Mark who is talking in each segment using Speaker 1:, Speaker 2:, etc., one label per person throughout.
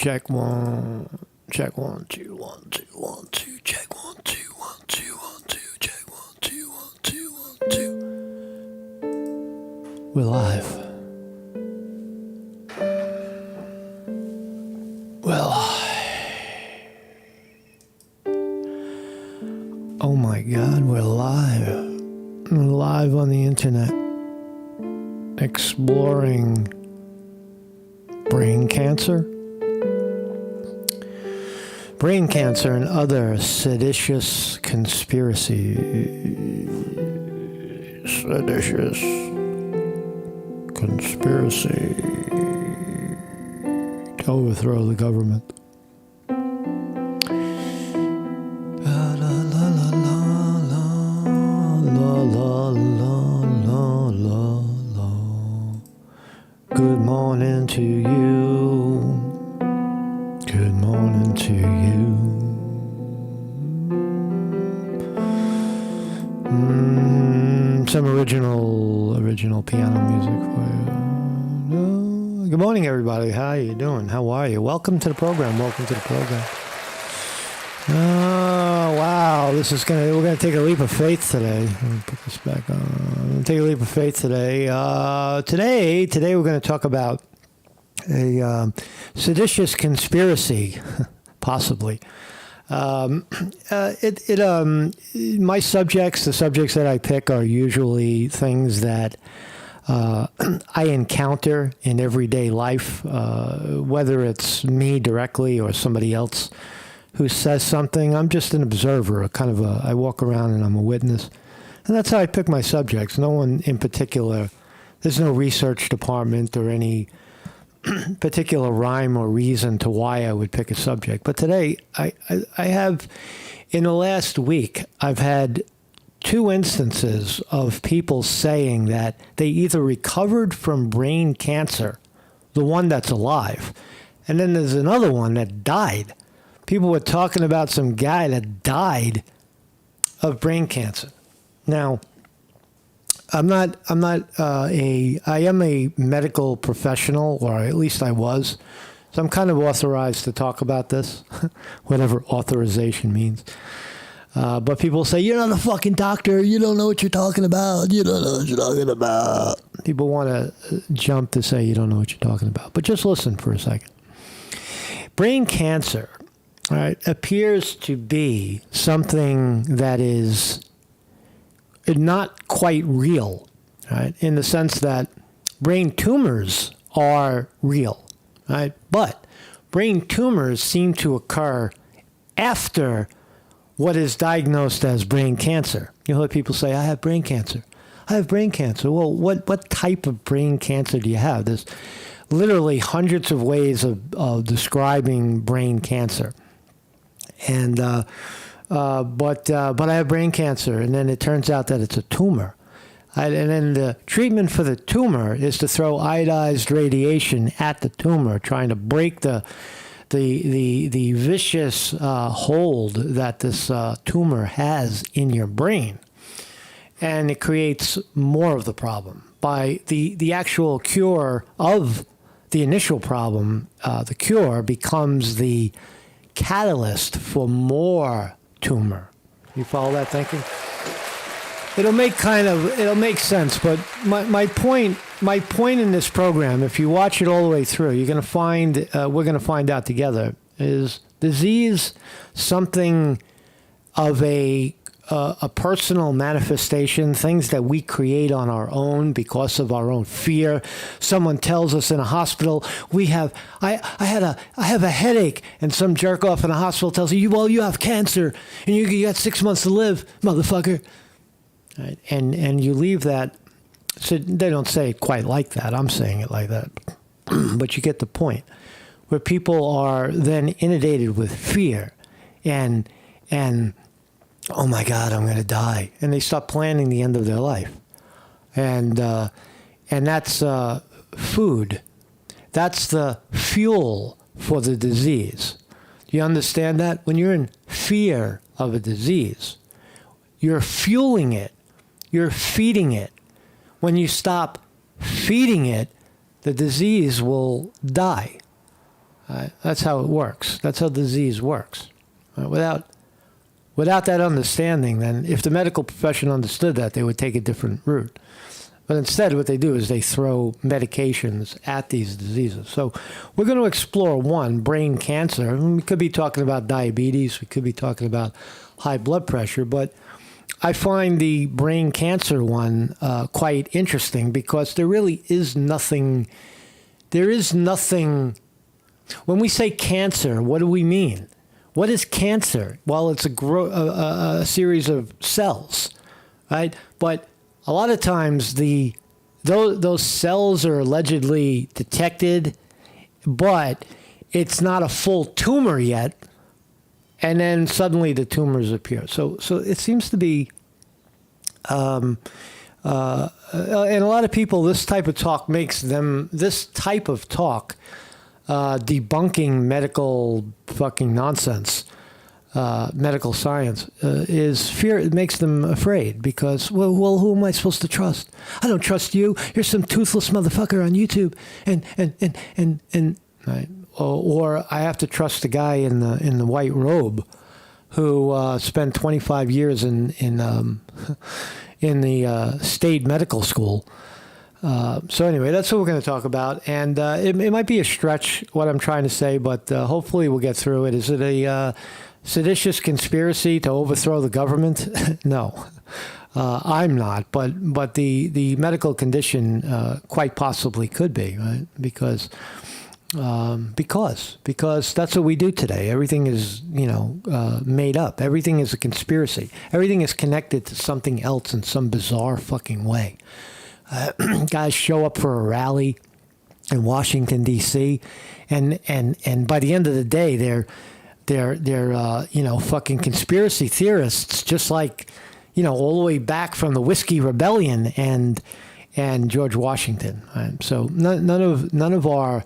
Speaker 1: Check one. Check 1, 2, 1, 2, 1, 2. Check 1, 2, 1, 2, 1, 2. Check 1, 2, 1, 2, 1, 2. We're live. Well, oh my God, we're live. We're live on the internet, exploring brain cancer. Brain cancer and other seditious conspiracies. Seditious conspiracy to overthrow the government. La la la la la la la la la la. Good morning to you. Good morning to you. Some original piano music for you. Good morning, everybody. How you doing? How are you? Welcome to the program. Welcome to the program. Oh, wow. We're gonna take a leap of faith today. Let me put this back on. We're gonna take a leap of faith today. Today we're gonna talk about a seditious conspiracy, possibly. My subjects, the subjects that I pick, are usually things that I encounter in everyday life, whether it's me directly or somebody else who says something. I'm just an observer, I walk around and I'm a witness. And that's how I pick my subjects. No one in particular. There's no research department or any particular rhyme or reason to why I would pick a subject. But today, I have, in the last week, I've had 2 instances of people saying that they either recovered from brain cancer, the one that's alive, and then there's another one that died. People were talking about some guy that died of brain cancer. Now, I am a medical professional, or at least I was. So I'm kind of authorized to talk about this, whatever authorization means. But people say, you're not a fucking doctor. You don't know what you're talking about. You don't know what you're talking about. People want to jump to say you don't know what you're talking about. But just listen for a second. Brain cancer, all right, appears to be something that is not quite real, right? In the sense that brain tumors are real, right? But brain tumors seem to occur after what is diagnosed as brain cancer. You'll hear people say, I have brain cancer. I have brain cancer. Well, what type of brain cancer do you have? There's literally hundreds of ways of describing brain cancer. And but I have brain cancer, and then it turns out that it's a tumor. And then the treatment for the tumor is to throw ionized radiation at the tumor, trying to break the vicious hold that this tumor has in your brain. And it creates more of the problem. By the actual cure of the initial problem, the cure becomes the catalyst for more tumor. You follow that thinking? It'll make sense, but my point in this program, if you watch it all the way through, we're going to find out together, is disease something of a personal manifestation, things that we create on our own because of our own fear. Someone tells us in a hospital, I have a headache, and some jerk off in a hospital tells you, you have cancer, and you got 6 months to live, motherfucker. Right? And you leave that. So they don't say it quite like that. I'm saying it like that. But you get the point. Where people are then inundated with fear and oh my God, I'm going to die. And they start planning the end of their life. And that's food. That's the fuel for the disease. Do you understand that? When you're in fear of a disease, you're fueling it. You're feeding it. When you stop feeding it, the disease will die. That's how it works. That's how disease works. Without that understanding, then if the medical profession understood that, they would take a different route. But instead, what they do is they throw medications at these diseases. So we're going to explore, one, brain cancer. We could be talking about diabetes. We could be talking about high blood pressure. But I find the brain cancer one quite interesting because there really is nothing. There is nothing. When we say cancer, what do we mean? What is cancer? Well, it's a series of cells, right? But a lot of times those cells are allegedly detected, but it's not a full tumor yet, and then suddenly the tumors appear. So it seems to be, and a lot of people, this type of talk debunking medical fucking nonsense. Medical science is fear. It makes them afraid because, well, who am I supposed to trust? I don't trust you. You're some toothless motherfucker on YouTube, and right? Or I have to trust the guy in the white robe who spent 25 years in the state medical school. So anyway, that's what we're going to talk about, and it might be a stretch what I'm trying to say, but hopefully we'll get through it. Is it a seditious conspiracy to overthrow the government? No, I'm not. But the medical condition quite possibly could be, right? Because that's what we do today. Everything is made up. Everything is a conspiracy. Everything is connected to something else in some bizarre fucking way. Guys show up for a rally in Washington D.C. and by the end of the day they're fucking conspiracy theorists, just like all the way back from the Whiskey Rebellion and George Washington. Right? So none of our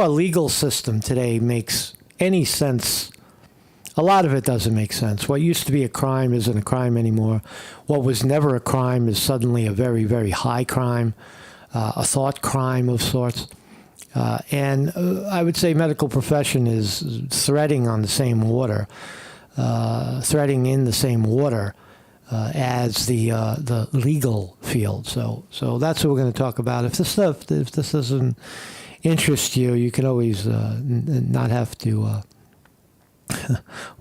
Speaker 1: legal system today makes any sense. A lot of it doesn't make sense. What used to be a crime isn't a crime anymore. What was never a crime is suddenly a very, very high crime, a thought crime of sorts. And I would say medical profession is threading in the same water as the legal field. So that's what we're going to talk about. If this doesn't interest you, you can always not have to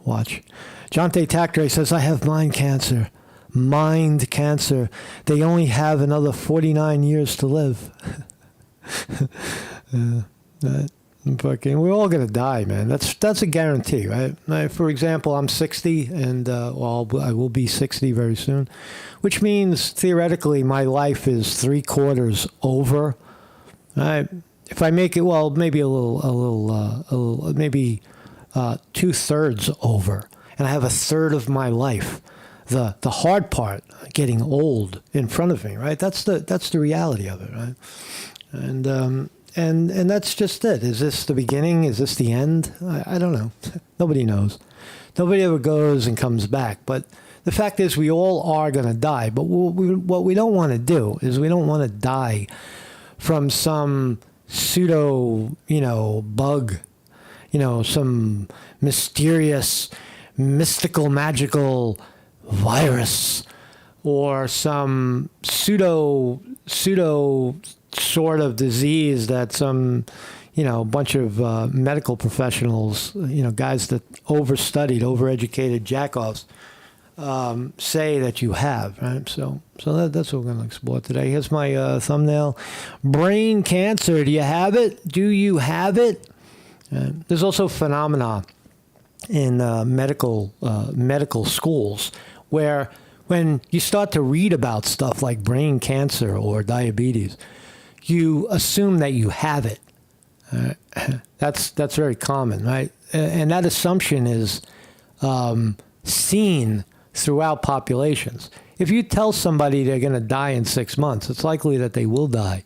Speaker 1: watch. Jonte Tactre says, I have mind cancer. Mind cancer. They only have another 49 years to live. Fucking, we're all gonna die, man. That's a guarantee, right? For example, I'm 60, and I will be 60 very soon, which means theoretically my life is 3/4 over. Right? If I make it, well, maybe a little, maybe 2/3 over, and I have 1/3 of my life. The hard part, getting old, in front of me, right? That's the reality of it, right? And that's just it. Is this the beginning? Is this the end? I don't know. Nobody knows. Nobody ever goes and comes back. But the fact is, we all are going to die. But what we don't want to do is we don't want to die from some pseudo, bug, some mysterious, mystical, magical virus, or some pseudo sort of disease that some, bunch of medical professionals, guys that overstudied, overeducated jackoffs say that you have, right? So that's what we're going to explore today. Here's my thumbnail. Brain cancer. Do you have it? Do you have it? There's also phenomena in medical schools where when you start to read about stuff like brain cancer or diabetes, you assume that you have it. That's very common, right? And that assumption is seen throughout populations. If you tell somebody they're going to die in 6 months, it's likely that they will die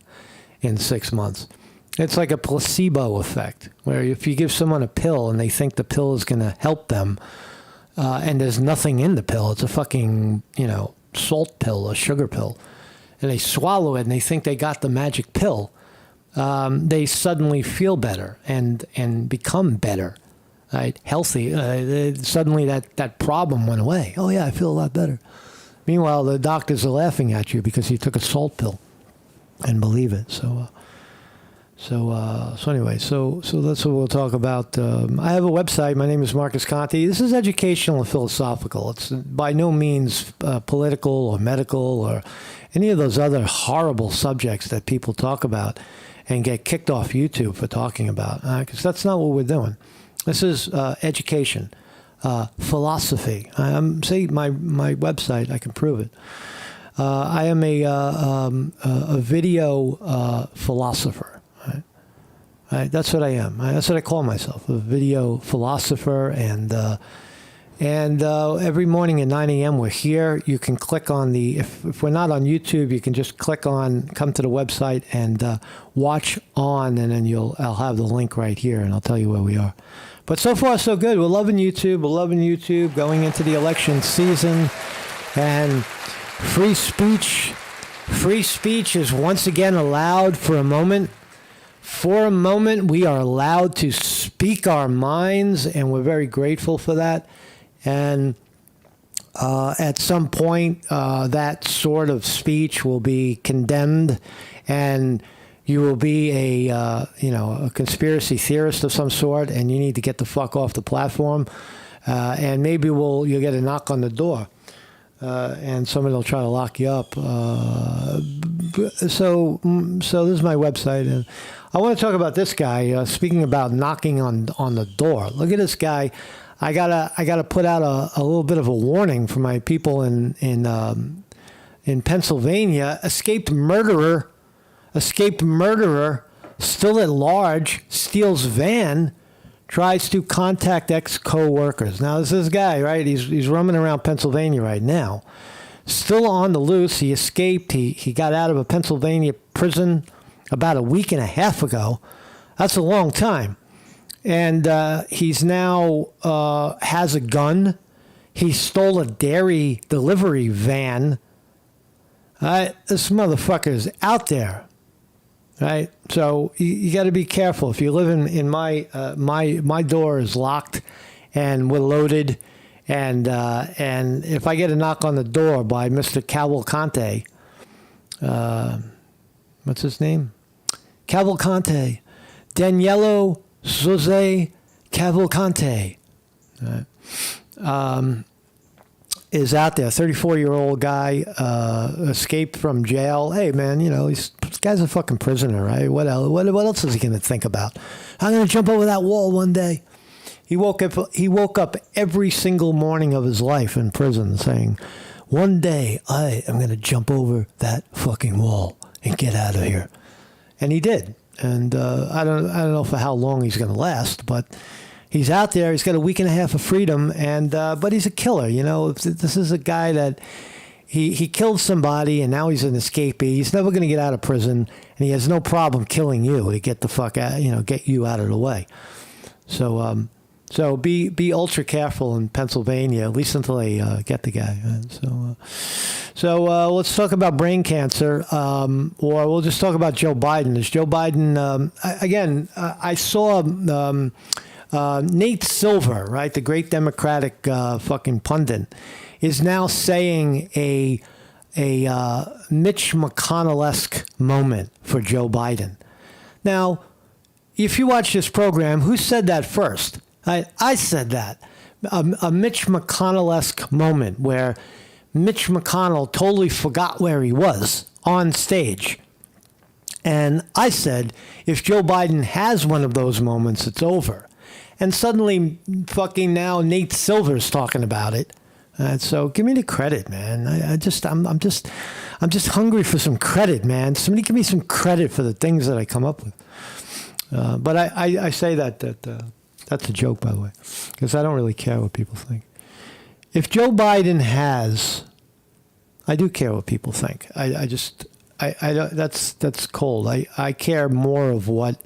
Speaker 1: in 6 months. It's like a placebo effect, where if you give someone a pill and they think the pill is going to help them, and there's nothing in the pill, it's a fucking, salt pill, a sugar pill, and they swallow it and they think they got the magic pill, they suddenly feel better and become better, right? Healthy. Suddenly that problem went away. Oh yeah, I feel a lot better. Meanwhile, the doctors are laughing at you because you took a salt pill, and believe it. So anyway, so that's what we'll talk about. I have a website. My name is Marcus Conte. This is educational and philosophical. It's by no means political or medical or any of those other horrible subjects that people talk about and get kicked off YouTube for talking about, because that's not what we're doing. This is education, philosophy. See, my website, I can prove it. I am a video philosopher. Right? That's what I am. That's what I call myself, a video philosopher. And every morning at 9 a.m. we're here. You can click on if we're not on YouTube, you can just come to the website and watch on, and then I'll have the link right here, and I'll tell you where we are. But so far, so good. We're loving YouTube. We're loving YouTube going into the election season. And free speech is once again allowed for a moment. For a moment, we are allowed to speak our minds, and we're very grateful for that. And at some point, that sort of speech will be condemned, and you will be a conspiracy theorist of some sort, and you need to get the fuck off the platform. And maybe you'll get a knock on the door, and somebody will try to lock you up. So this is my website, and I want to talk about this guy. Speaking about knocking on the door, look at this guy. I gotta put out a little bit of a warning for my people in Pennsylvania. Escaped murderer, still at large, steals van, tries to contact ex-co-workers. Now this is this guy, right? He's roaming around Pennsylvania right now, still on the loose. He escaped. He got out of a Pennsylvania prison about a week and a half ago. That's a long time. And he's now has a gun. He stole a dairy delivery van. This motherfucker is out there, right? So you got to be careful. If you live in my door is locked, and we're loaded, and if I get a knock on the door by Mr. Cavalcante, what's his name? Cavalcante, Daniello Jose Cavalcante, is out there. 34-year-old guy, escaped from jail. Hey, man, this guy's a fucking prisoner, right? What else? What else is he going to think about? I'm going to jump over that wall one day. He woke up every single morning of his life in prison saying, one day I am going to jump over that fucking wall and get out of here. And he did. And I don't know for how long he's going to last, but he's out there. He's got a week and a half of freedom, and but he's a killer. This is a guy that he killed somebody, and now he's an escapee. He's never going to get out of prison, and he has no problem killing you to get the fuck out, get you out of the way. So be ultra careful in Pennsylvania, at least until they get the guy. So let's talk about brain cancer, or we'll just talk about Joe Biden. Is Joe Biden, I saw Nate Silver, right, the great Democratic fucking pundit, is now saying a Mitch McConnell-esque moment for Joe Biden. Now, if you watch this program, who said that first? I said that. A Mitch McConnell-esque moment where Mitch McConnell totally forgot where he was on stage. And I said, if Joe Biden has one of those moments, it's over. And suddenly, fucking now, Nate Silver's talking about it. So give me the credit, man. I'm just hungry for some credit, man. Somebody give me some credit for the things that I come up with. But I say that that's a joke, by the way, because I don't really care what people think. If Joe Biden has, I do care what people think. I don't, that's cold. I care more of what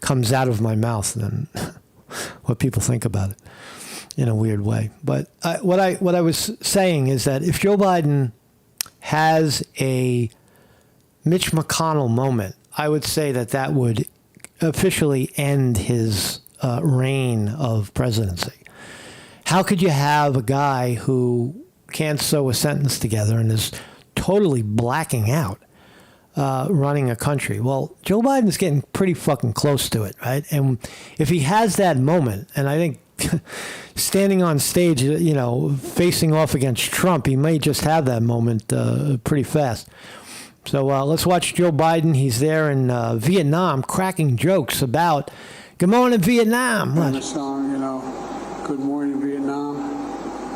Speaker 1: comes out of my mouth than what people think about it, in a weird way. But what I was saying is that if Joe Biden has a Mitch McConnell moment, I would say that would officially end his reign of presidency. How could you have a guy who can't sew a sentence together and is totally blacking out running a country? Well, Joe Biden's getting pretty fucking close to it, right? And if he has that moment, and I think standing on stage, facing off against Trump, he may just have that moment pretty fast. So let's watch Joe Biden. He's there in Vietnam cracking jokes about, good morning, Vietnam.
Speaker 2: And the song, good morning, Vietnam.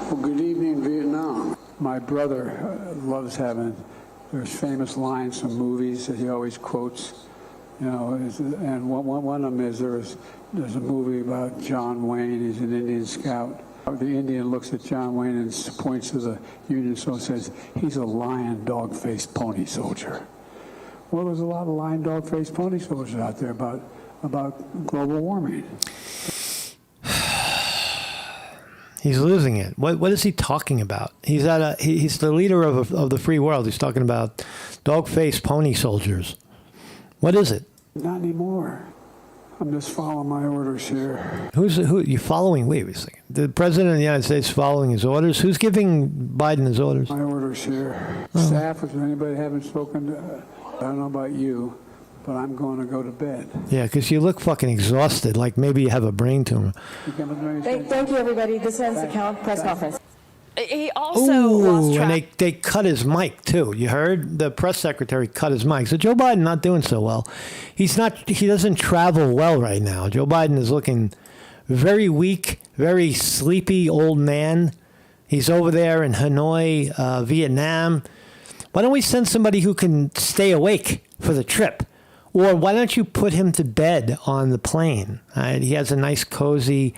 Speaker 2: Well, good evening, Vietnam. My brother loves having, there's famous lines from movies that he always quotes, and one of them is there's a movie about John Wayne. He's an Indian scout. The Indian looks at John Wayne and points to the Union soldier and says, he's a lion, dog-faced pony soldier. Well, there's a lot of lion, dog-faced pony soldiers out there about global warming.
Speaker 1: He's losing it. What is he talking about? He's the leader of the free world. He's talking about dog-faced pony soldiers. What is it?
Speaker 2: Not anymore. I'm just following my orders here.
Speaker 1: Who you following? Wait a second. The president of the United States following his orders? Who's giving Biden his orders?
Speaker 2: My orders here. Oh. Staff, if anybody haven't spoken to, I don't know about you, but I'm going to go to bed.
Speaker 1: Yeah, because you look fucking exhausted, like maybe you have a brain tumor.
Speaker 3: Thank you, everybody. This ends the press conference.
Speaker 4: He also lost track.
Speaker 1: And they cut his mic too. You heard the press secretary cut his mic. So Joe Biden not doing so well. He doesn't travel well right now. Joe Biden is looking very weak, very sleepy old man. He's over there in Hanoi, Vietnam. Why don't we send somebody who can stay awake for the trip? Or why don't you put him to bed on the plane? He has a nice cozy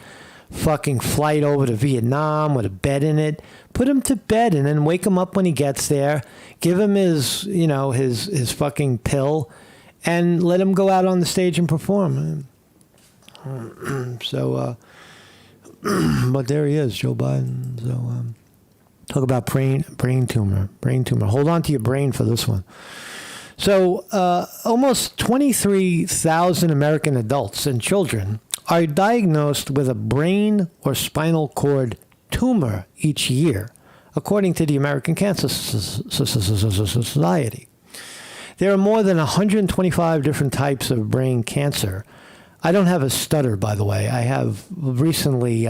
Speaker 1: fucking flight over to Vietnam with a bed in it. Put him to bed and then wake him up when he gets there. Give him his fucking pill and let him go out on the stage and perform. So, but there he is, Joe Biden. So, talk about brain tumor. Hold on to your brain for this one. So, almost 23,000 American adults and children are diagnosed with a brain or spinal cord tumor each year, according to the American Cancer Society. There are more than 125 different types of brain cancer. I don't have a stutter, by the way. I have recently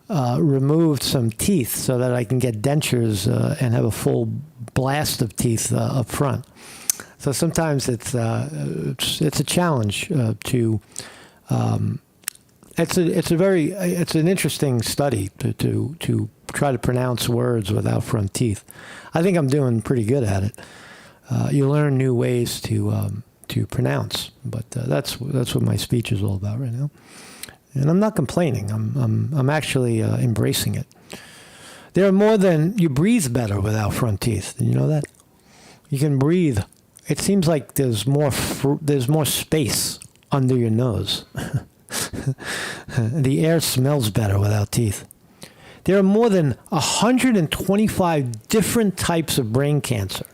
Speaker 1: removed some teeth so that I can get dentures and have a full blast of teeth up front. So sometimes it's a challenge to. It's an interesting study to try to pronounce words without front teeth. I think I'm doing pretty good at it. You learn new ways to pronounce, but that's what my speech is all about right now. And I'm not complaining. I'm actually embracing it. There are more than you breathe better without front teeth. Did you know that? You can breathe. It seems like there's more space under your nose. The air smells better without teeth. There are more than 125 different types of brain cancer.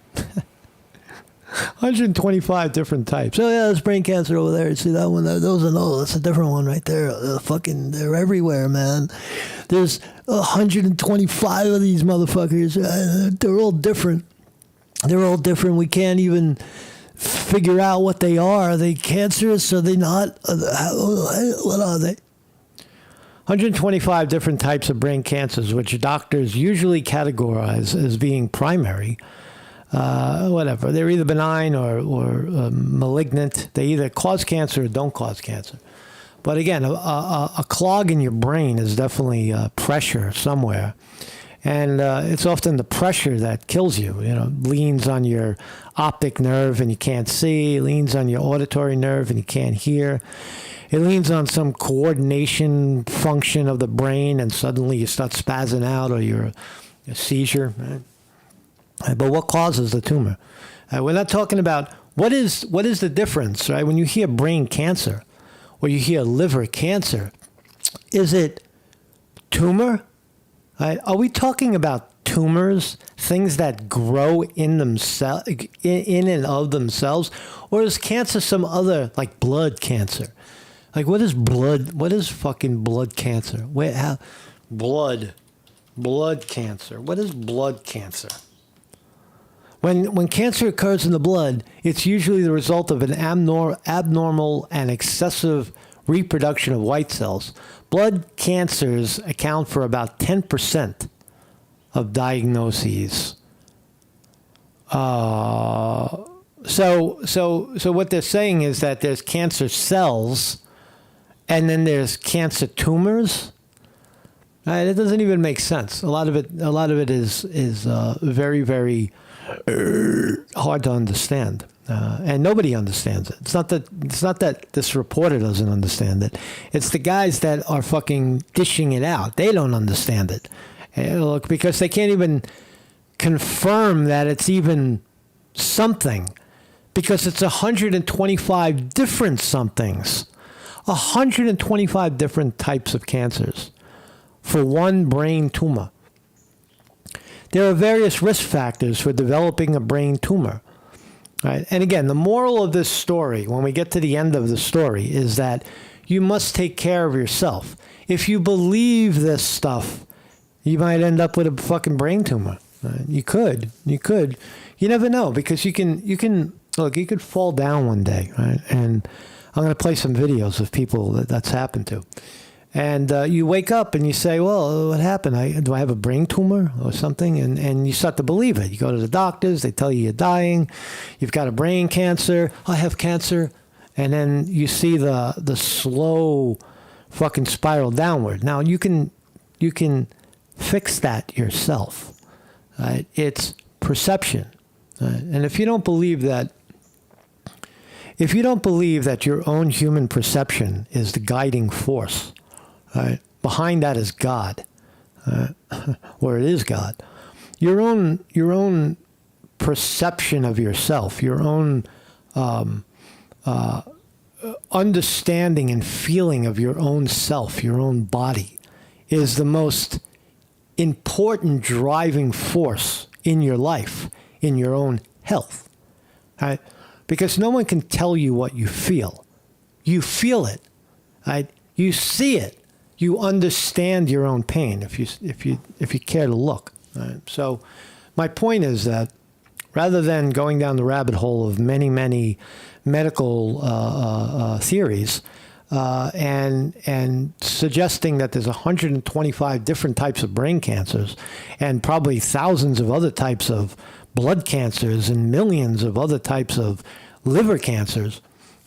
Speaker 1: 125 different types. Oh yeah, there's brain cancer over there. See that one? That's a different one right there. They're everywhere, man. There's 125 of these motherfuckers. They're all different. We can't even figure out what they are. Are they cancerous? Are they not? What are they? 125 different types of brain cancers, which doctors usually categorize as being primary. Whatever. They're either benign or malignant. They either cause cancer or don't cause cancer. But again, a clog in your brain is definitely pressure somewhere. And it's often the pressure that kills you. Leans on your optic nerve and you can't see. It leans on your auditory nerve and you can't hear. It leans on some coordination function of the brain and suddenly you start spazzing out or you're a seizure. Right? But what causes the tumor? We're not talking about what is the difference, right? When you hear brain cancer or you hear liver cancer, is it tumor? Right? Are we talking about tumors, things that grow in themselves, in and of themselves, or is cancer some other, like blood cancer? Like, what is blood? What is fucking blood cancer? Blood cancer. What is blood cancer? When cancer occurs in the blood, it's usually the result of an abnormal and excessive reproduction of white cells. Blood cancers account for about 10% of diagnoses. So what they're saying is that there's cancer cells, and then there's cancer tumors. It doesn't even make sense. A lot of it is very, very hard to understand, and nobody understands it. It's not that this reporter doesn't understand it. It's the guys that are fucking dishing it out. They don't understand it. Look, because they can't even confirm that it's even something, because it's 125 different somethings, 125 different types of cancers for one brain tumor. There are various risk factors for developing a brain tumor. Right? And again, the moral of this story, when we get to the end of the story, is that you must take care of yourself. If you believe this stuff, you might end up with a fucking brain tumor. Right? You could. You never know, because you can look, you could fall down one day, right? And I'm going to play some videos of people that's happened to. And you wake up and you say, well, what happened? Do I have a brain tumor or something? And you start to believe it. You go to the doctors. They tell you you're dying. You've got a brain cancer. I have cancer. And then you see the slow fucking spiral downward. Now, you can fix that yourself. Right? It's perception. Right? And if you don't believe that your own human perception is the guiding force, right, behind that is God, or it is God, your own perception of yourself, your own understanding and feeling of your own self, your own body, is the most important driving force in your life, in your own health, right? Because no one can tell you what you feel. You feel it, right? You see it. You understand your own pain if you care to look. Right? So my point is that rather than going down the rabbit hole of many medical theories and suggesting that there's 125 different types of brain cancers and probably thousands of other types of blood cancers and millions of other types of liver cancers,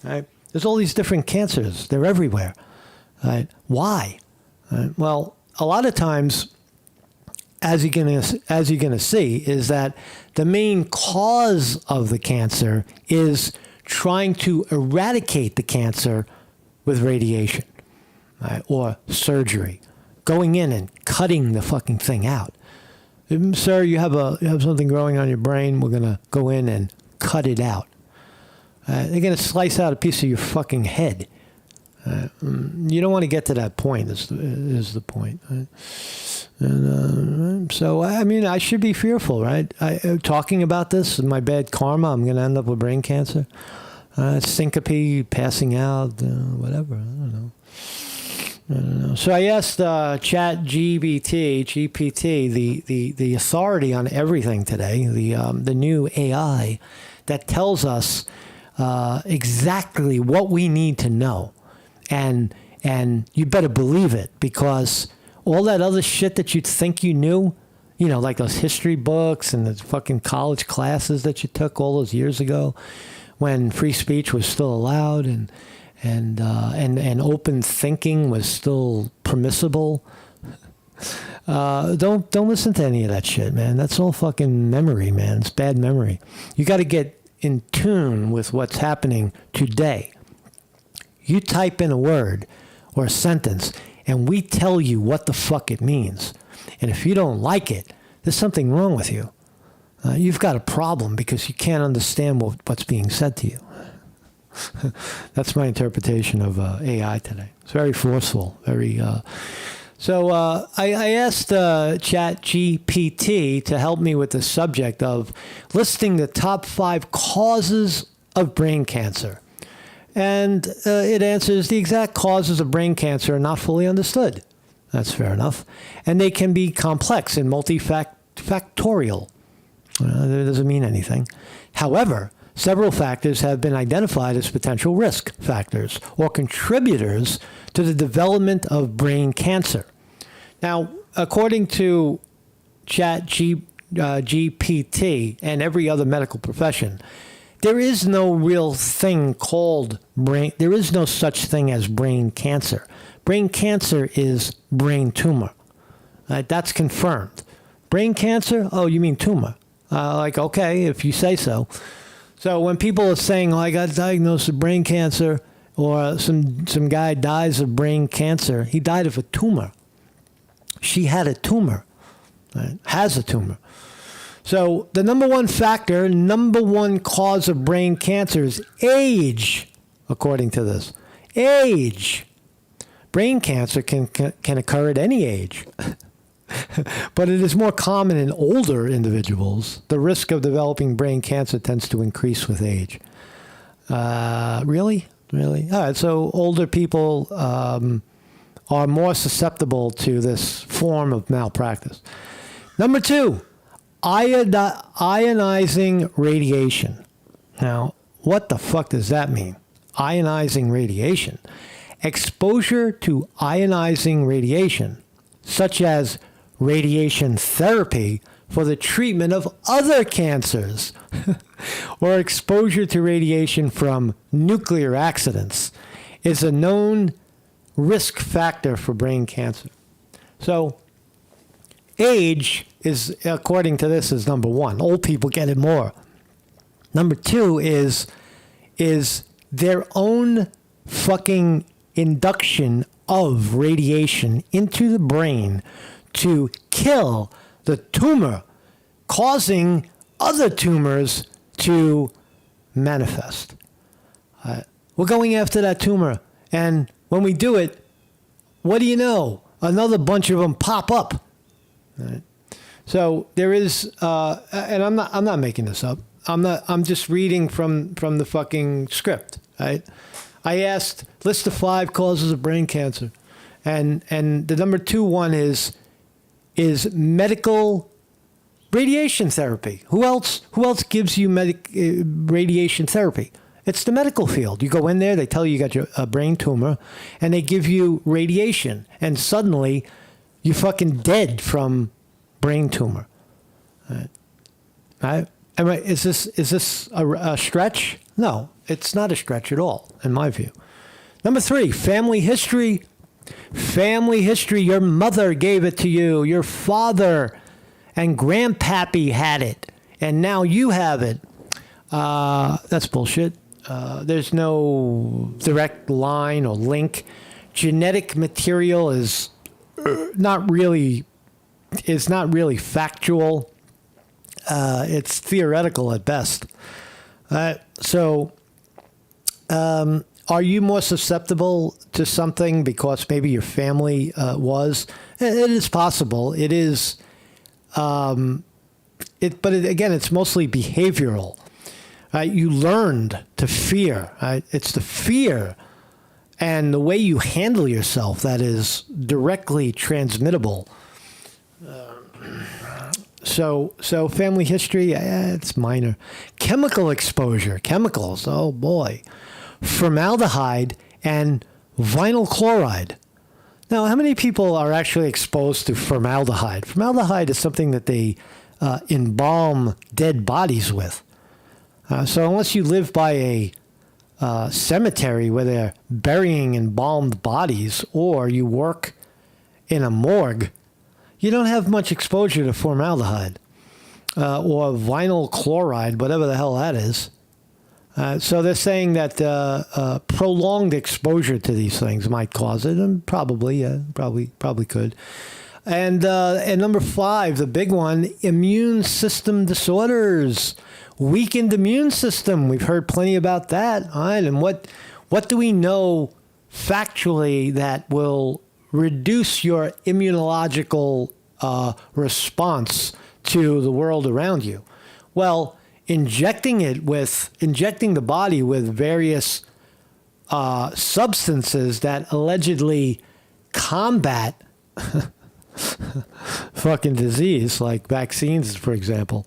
Speaker 1: right? There's all these different cancers. They're everywhere. Right? Why? Well, a lot of times, as you're gonna see, is that the main cause of the cancer is trying to eradicate the cancer with radiation, right? Or surgery, going in and cutting the fucking thing out. Sir, you have something growing on your brain. We're gonna go in and cut it out. They're gonna slice out a piece of your fucking head. You don't want to get to that point, is the point. Right? And so, I mean, I should be fearful, right? Talking about this, my bad karma, I'm going to end up with brain cancer. Syncope, passing out, whatever. I don't know. So I asked GPT, the authority on everything today, the new AI that tells us exactly what we need to know. And you better believe it, because all that other shit that you think you knew, like those history books and the fucking college classes that you took all those years ago, when free speech was still allowed and open thinking was still permissible. Don't listen to any of that shit, man. That's all fucking memory, man. It's bad memory. You got to get in tune with what's happening today. You type in a word or a sentence, and we tell you what the fuck it means. And if you don't like it, there's something wrong with you. You've got a problem because you can't understand what's being said to you. That's my interpretation of AI today. It's very forceful, very So I asked ChatGPT to help me with the subject of listing the top 5 causes of brain cancer. And it answers the exact causes of brain cancer are not fully understood. That's fair enough. And they can be complex and multifactorial. That doesn't mean anything. However, several factors have been identified as potential risk factors or contributors to the development of brain cancer. Now, according to ChatGPT and every other medical profession, there is no real thing called brain. There is no such thing as brain cancer. Brain cancer is brain tumor. That's confirmed. Brain cancer? Oh, you mean tumor? Like, okay, if you say so. So when people are saying, "Oh, I got diagnosed with brain cancer," or some guy dies of brain cancer, he died of a tumor. She had a tumor, right? Has a tumor. So the number one factor, number one cause of brain cancer is age, according to this. Age. Brain cancer can occur at any age. But it is more common in older individuals. The risk of developing brain cancer tends to increase with age. Really? All right, so older people are more susceptible to this form of malpractice. Number 2, ionizing radiation. Now, what the fuck does that mean? Ionizing radiation. Exposure to ionizing radiation, such as radiation therapy for the treatment of other cancers, or exposure to radiation from nuclear accidents, is a known risk factor for brain cancer. So, age is, according to this, is number 1. Old people get it more. Number 2 is their own fucking induction of radiation into the brain to kill the tumor, causing other tumors to manifest. We're going after that tumor, and when we do it, what do you know? Another bunch of them pop up. Right? So there is, and I'm not making this up. I'm just reading from the fucking script. Right? I asked, list the 5 causes of brain cancer, and the number 2 one is medical radiation therapy. Who else gives you radiation therapy? It's the medical field. You go in there, they tell you got a brain tumor, and they give you radiation, and suddenly you're fucking dead from brain tumor. Right? Is this a stretch? No, it's not a stretch at all, in my view. Number 3, family history. Family history. Your mother gave it to you. Your father and grandpappy had it, and now you have it. That's bullshit. There's no direct line or link. Genetic material is not really factual. It's theoretical at best. So, are you more susceptible to something because maybe your family was? It is possible. It is. But again, it's mostly behavioral. You learned to fear. It's the fear and the way you handle yourself that is directly transmittable. So family history, it's minor. Chemical exposure, chemicals, oh boy. Formaldehyde and vinyl chloride. Now, how many people are actually exposed to formaldehyde? Formaldehyde is something that they embalm dead bodies with. So unless you live by a cemetery where they're burying embalmed bodies, or you work in a morgue, you don't have much exposure to formaldehyde or vinyl chloride, whatever the hell that is. So they're saying that prolonged exposure to these things might cause it, and probably could. And number 5, the big one, immune system disorders. Weakened immune system. We've heard plenty about that. Right? And what do we know factually that will reduce your immunological response to the world around you. Well, injecting the body with various substances that allegedly combat fucking disease, like vaccines, for example,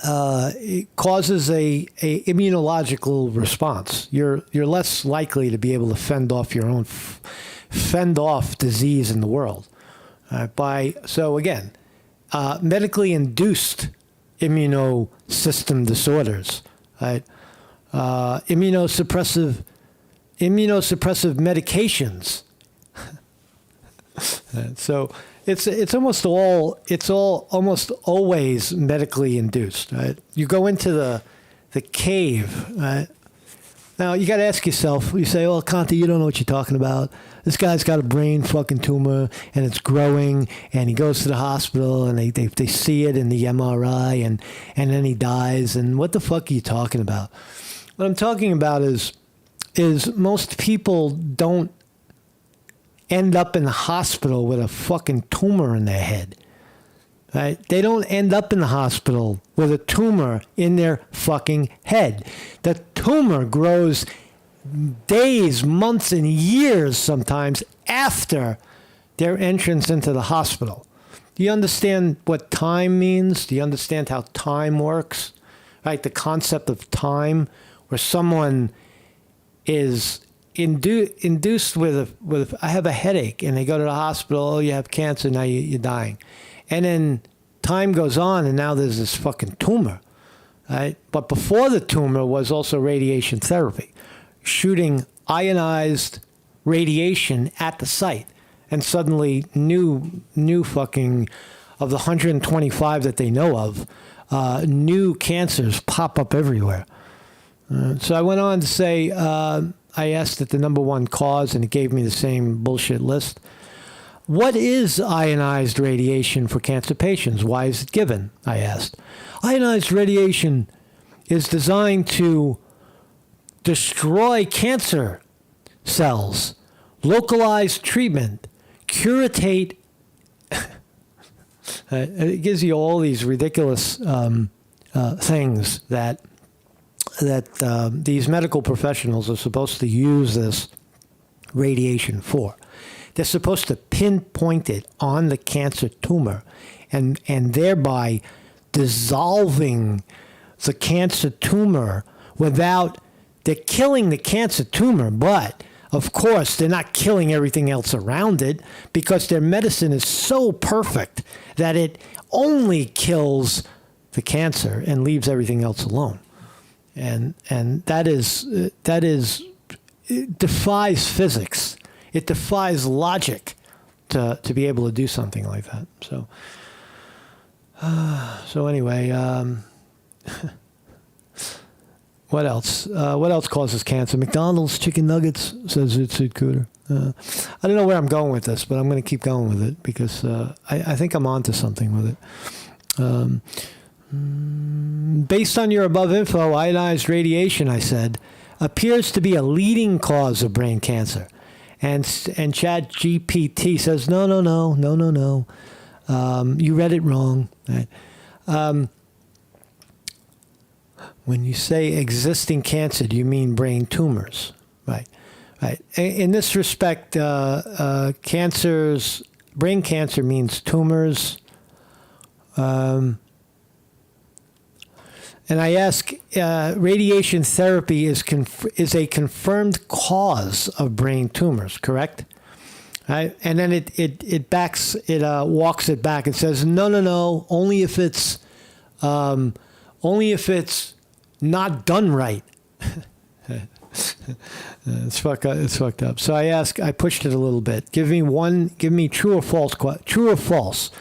Speaker 1: it causes a immunological response. You're less likely to be able to fend off disease in the world. So again, medically induced immunosystem disorders, right? Immunosuppressive medications. So it's almost always medically induced, right? You go into the cave, right? Now you got to ask yourself. You say, "Oh, Conte, you don't know what you're talking about. This guy's got a brain fucking tumor and it's growing, and he goes to the hospital and they see it in the MRI and then he dies. And what the fuck are you talking about?" What I'm talking about is most people don't end up in the hospital with a fucking tumor in their head. Right? They don't end up in the hospital with a tumor in their fucking head. The tumor grows days, months, and years sometimes after their entrance into the hospital. Do you understand what time means? Do you understand how time works? Right? The concept of time, where someone is induced with I have a headache, and they go to the hospital. Oh, you have cancer, now you're dying. And then time goes on, and now there's this fucking tumor, right? But before the tumor was also radiation therapy, shooting ionized radiation at the site. And suddenly new fucking, of the 125 that they know of, new cancers pop up everywhere. So I went on to say, I asked it the number one cause, and it gave me the same bullshit list. What is ionized radiation for cancer patients? Why is it given? I asked. Ionized radiation is designed to destroy cancer cells, localized treatment, curative. It gives you all these ridiculous things that these medical professionals are supposed to use this radiation for. They're supposed to pinpoint it on the cancer tumor and thereby dissolving the cancer tumor without, they're killing the cancer tumor, but of course they're not killing everything else around it, because their medicine is so perfect that it only kills the cancer and leaves everything else alone. And that is it defies physics. It defies logic to be able to do something like that. So anyway, what else? What else causes cancer? McDonald's chicken nuggets, says it's Cooter. I don't know where I'm going with this, but I'm going to keep going with it because I think I'm onto something with it. Based on your above info, ionized radiation, I said, appears to be a leading cause of brain cancer. And ChatGPT says, no. You read it wrong. Right? When you say existing cancer, do you mean brain tumors? Right. In this respect, brain cancer means tumors. And I ask, radiation therapy is a confirmed cause of brain tumors, correct? Right? And then it walks it back and says, no, only if it's not done right. It's fucked up. So I pushed it a little bit. Give me true or false. True or false?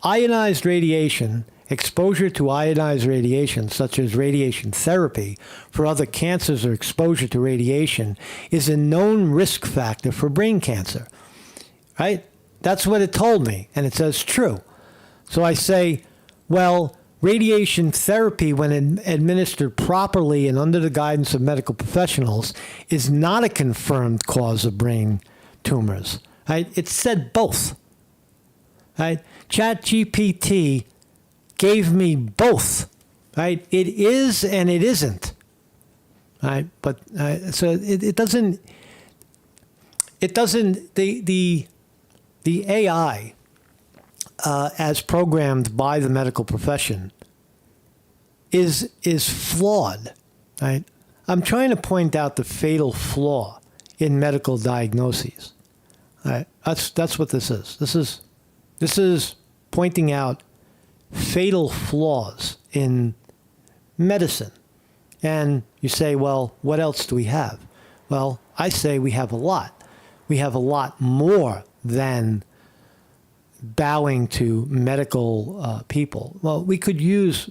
Speaker 1: Ionized radiation. Exposure to ionized radiation, such as radiation therapy for other cancers or exposure to radiation, is a known risk factor for brain cancer. Right? That's what it told me, and it says true. So I say, well, radiation therapy, when administered properly and under the guidance of medical professionals, is not a confirmed cause of brain tumors. Right? It said both. Right? ChatGPT gave me both. Right? It is and it isn't. Right? But so it doesn't. It doesn't. The AI, as programmed by the medical profession, is flawed. Right? I'm trying to point out the fatal flaw in medical diagnoses. Right? That's what this is. This is pointing out fatal flaws in medicine. And you say, well, what else do we have? Well, I say we have a lot. We have a lot more than bowing to medical people. Well, we could use,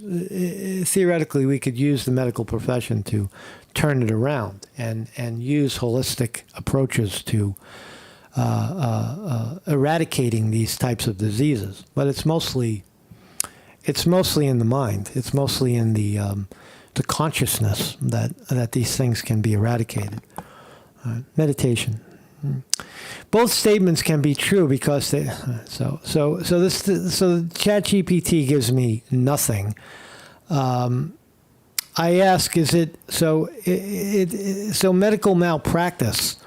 Speaker 1: theoretically, we could use the medical profession to turn it around and use holistic approaches to eradicating these types of diseases. But it's mostly in the mind. It's mostly in the consciousness that these things can be eradicated. Meditation. Both statements can be true because they, so ChatGPT gives me nothing. I ask, is it so medical malpractice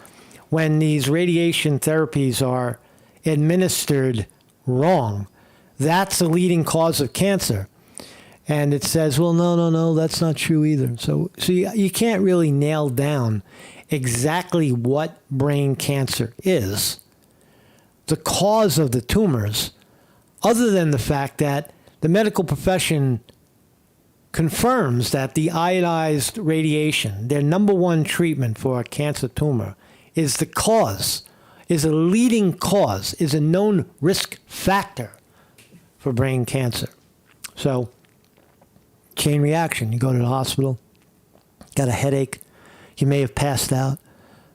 Speaker 1: when these radiation therapies are administered wrong? That's a leading cause of cancer. And it says, well, no, that's not true either. So you can't really nail down exactly what brain cancer is, the cause of the tumors, other than the fact that the medical profession confirms that the ionized radiation, their number one treatment for a cancer tumor, is the cause, is a leading cause, is a known risk factor for brain cancer. So, chain reaction. You go to the hospital, got a headache, you may have passed out.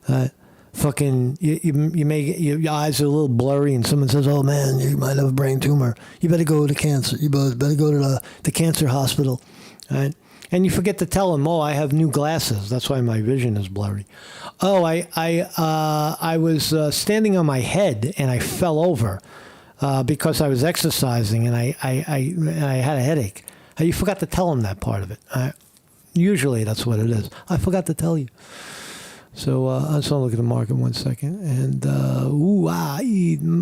Speaker 1: You may get, your eyes are a little blurry, and someone says, "Oh man, you might have a brain tumor. You better go to cancer. You better go to the cancer hospital." Right? And you forget to tell them, "Oh, I have new glasses. That's why my vision is blurry." Oh, I was standing on my head and I fell over because I was exercising and I had a headache. You forgot to tell them that part of it. Usually that's what it is. I forgot to tell you. So I just want to look at the market 1 second. And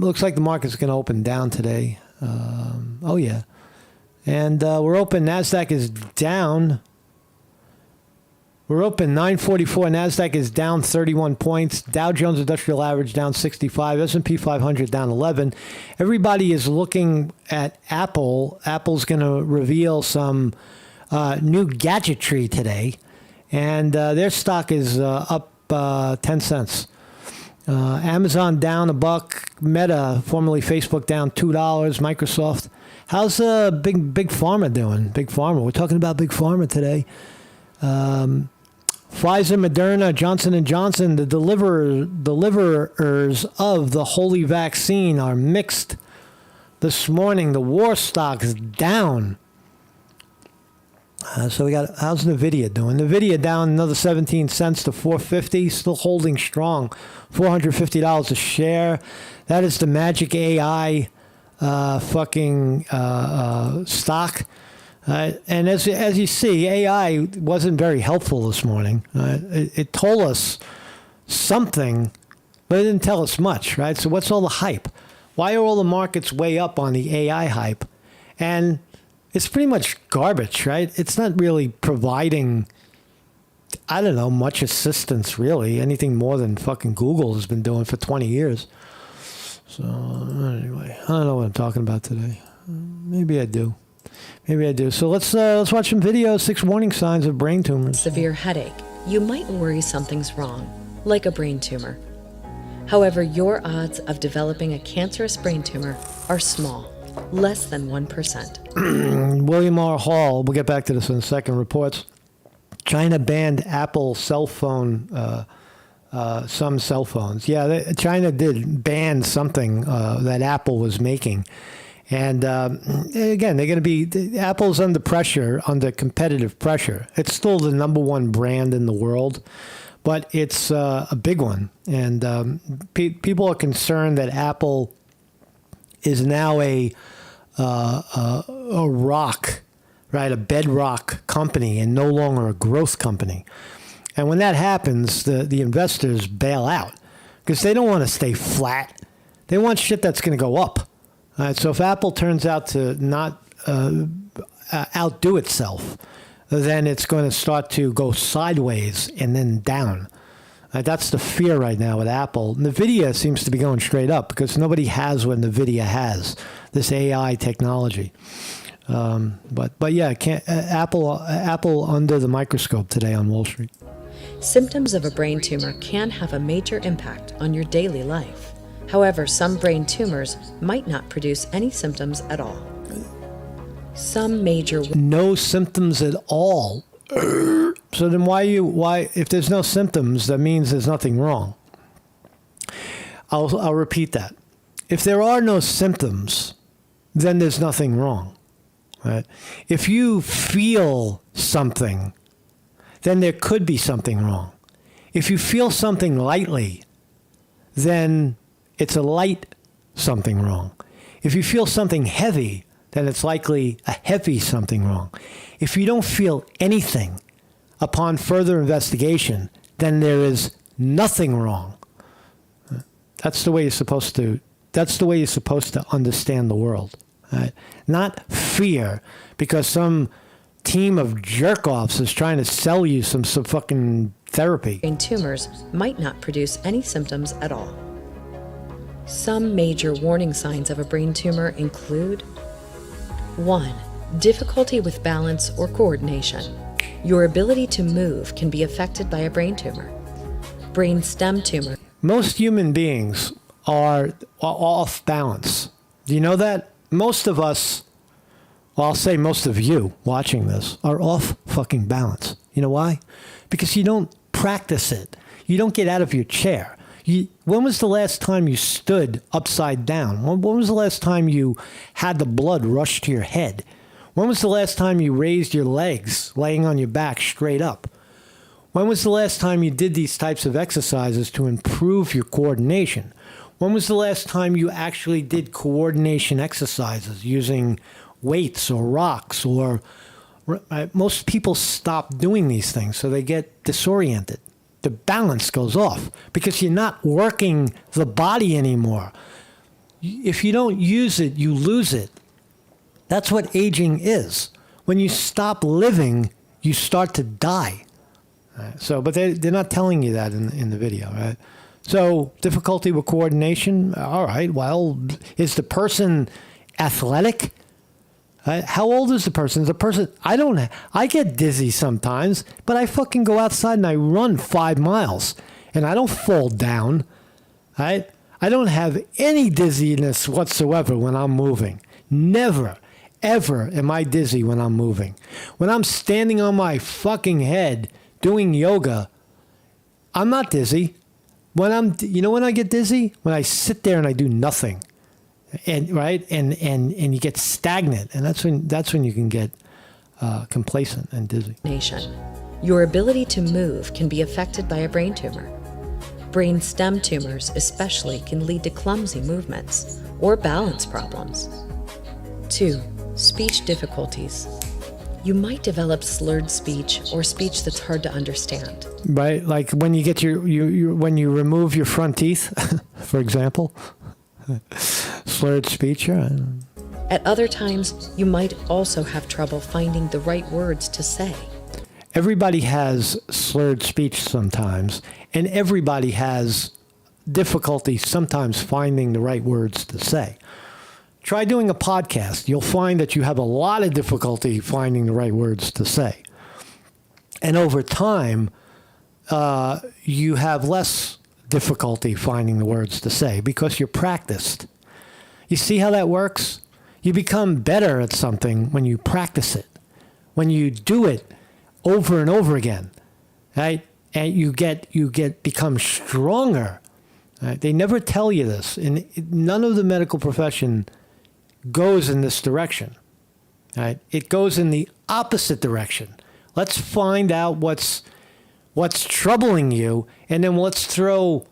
Speaker 1: looks like the market's going to open down today. Oh, yeah. And we're open. NASDAQ is down. We're open 944. NASDAQ is down 31 points. Dow Jones Industrial Average down 65. S&P 500 down 11. Everybody is looking at Apple. Apple's going to reveal some new gadgetry today. And their stock is up 10 cents. Amazon down $1. Meta, formerly Facebook, down $2. Microsoft. How's Big Pharma doing? Big Pharma. We're talking about Big Pharma today. Pfizer, Moderna, Johnson & Johnson, the deliverers of the holy vaccine are mixed this morning. The war stock's down. So we got, how's NVIDIA doing? NVIDIA down another 17 cents to 450, still holding strong, $450 a share. That is the Magic AI stock. And as you see, AI wasn't very helpful this morning. It told us something, but it didn't tell us much, right? So what's all the hype? Why are all the markets way up on the AI hype? And it's pretty much garbage, right? It's not really providing, I don't know, much assistance, really. Anything more than fucking Google has been doing for 20 years. So anyway, I don't know what I'm talking about today. Maybe I do. So let's watch some videos. 6 warning signs of brain tumors.
Speaker 5: Severe headache. You might worry something's wrong, like a brain tumor. However, your odds of developing a cancerous brain tumor are small, less than 1%.
Speaker 1: William R. Hall, we'll get back to this in a second, reports China banned Apple cell phone, some cell phones. Yeah, China did ban something that Apple was making. And again, they're going to be, Apple's under pressure, under competitive pressure. It's still the number one brand in the world, but it's a big one. And people are concerned that Apple is now a rock, right? A bedrock company and no longer a growth company. And when that happens, the investors bail out because they don't want to stay flat. They want shit that's going to go up. All right, so if Apple turns out to not outdo itself, then it's going to start to go sideways and then down. That's the fear right now with Apple. NVIDIA seems to be going straight up because nobody has what NVIDIA has, this AI technology. But yeah, Apple under the microscope today on Wall Street.
Speaker 5: Symptoms of a brain tumor can have a major impact on your daily life. However, some brain tumors might not produce any symptoms at all. Some major...
Speaker 1: No symptoms at all. So then why, if there's no symptoms, that means there's nothing wrong. I'll repeat that. If there are no symptoms, then there's nothing wrong. Right? If you feel something, then there could be something wrong. If you feel something lightly, then it's a light something wrong. If you feel something heavy, then it's likely a heavy something wrong. If you don't feel anything upon further investigation, then there is nothing wrong. That's the way you're supposed to. That's the way you're supposed to understand the world. Right? Not fear, because some team of jerk-offs is trying to sell you some fucking therapy.
Speaker 5: Brain tumors might not produce any symptoms at all. Some major warning signs of a brain tumor include: 1. Difficulty with balance or coordination. Your ability to move can be affected by a brain tumor. Brain stem tumor.
Speaker 1: Most human beings are off balance. Do you know that? Most of us, well, I'll say most of you watching this, are off fucking balance. You know why? Because you don't practice it. You don't get out of your chair. When was the last time you stood upside down? When was the last time you had the blood rush to your head? When was the last time you raised your legs laying on your back straight up? When was the last time you did these types of exercises to improve your coordination? When was the last time you actually did coordination exercises using weights or rocks? Or most people stop doing these things, so they get disoriented. The balance goes off because you're not working the body anymore. If you don't use it, you lose it. That's what aging is. When you stop living, you start to die. Right? So, but they're not telling you that in the video, right? So, difficulty with coordination. All right. Well, is the person athletic? How old is the person? Is the person? I get dizzy sometimes, but I fucking go outside and I run 5 miles, and I don't fall down. Right? I don't have any dizziness whatsoever when I'm moving. Never, ever am I dizzy when I'm moving. When I'm standing on my fucking head doing yoga, I'm not dizzy. You know when I get dizzy? When I sit there and I do nothing. And right, and you get stagnant, and that's when you can get complacent and dizzy.
Speaker 5: Your ability to move can be affected by a brain tumor. Brain stem tumors especially can lead to clumsy movements or balance problems. 2. Speech difficulties. You might develop slurred speech or speech that's hard to understand.
Speaker 1: Right, like when you get when you remove your front teeth, for example. Slurred speech, yeah.
Speaker 5: At other times, you might also have trouble finding the right words to say.
Speaker 1: Everybody has slurred speech sometimes, and everybody has difficulty sometimes finding the right words to say. Try doing a podcast. You'll find that you have a lot of difficulty finding the right words to say. And over time, you have less difficulty finding the words to say because you're practiced. You see how that works? You become better at something when you practice it, when you do it over and over again, right? And you become stronger. Right? They never tell you this, and none of the medical profession goes in this direction. Right? It goes in the opposite direction. Let's find out what's what's troubling you, and then let's throw